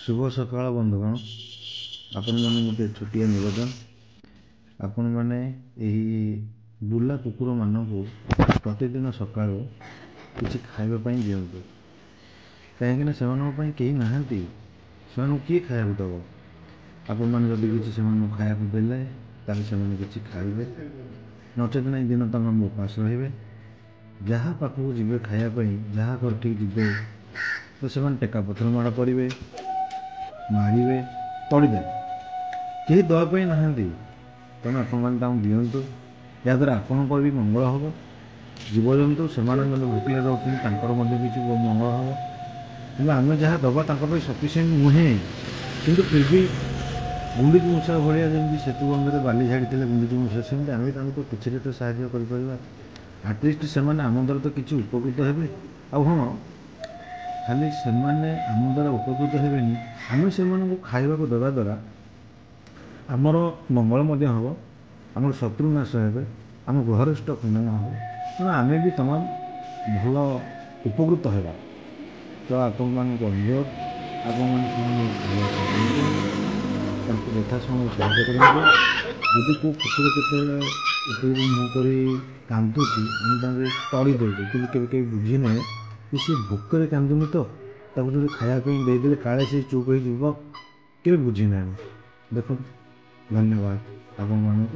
शुभ सकाळ बंधुगण आपण मैंने गोटे छोटिया निवेदन आपण मैंने बुला कुकुर मानक प्रतिदिन सका किसी खावाई दिंतु कहीं से कहीं नहांती से किए खाया दब आपण मैंने जब किसी से खाया देले किसी खाइबे नचेत ना दिन तक उपास रे जहाँ पाखक जी खायापी जहाँ घर ठीक जी तो से टेका पथर माड़ करेंगे मारे तड़ीदे कहीं दवाई ना तेणु आप दिंतु या द्वारा आपंकर भी मंगल हम जीवजंतु से भोकले रोचे किसी मंगल हम कि आम जहाँ दबा सफिसीयंट नुहे कि फिर भी गुंडीच मूषा भाया जमी सेतु बंधे बाली झाड़ी गुंडीच मूषा सेमती आम किसी तो साहय कर आटलिस्ट से आम द्वारा तो किसी उपकृत हे हाँ खाली से आम द्वारा उपकृत हे आम से खावा को देवा द्वारा आमर मंगल हम आम शत्रु नाश हे आम गृहस्थ खंडन हम तेणु आम भी तमाम भल उपकृत होगा तो आपण मान अनुरोध आपण यथा समय साहय करेंगे यदि को कुकुर के मुकर कांदुची तड़ी दे कि बुझी ना कि सी भोकर कांदुनी तो जो खायापी देदेले काले से चुप हो के बुझी ना। देखो धन्यवाद आपण मानक।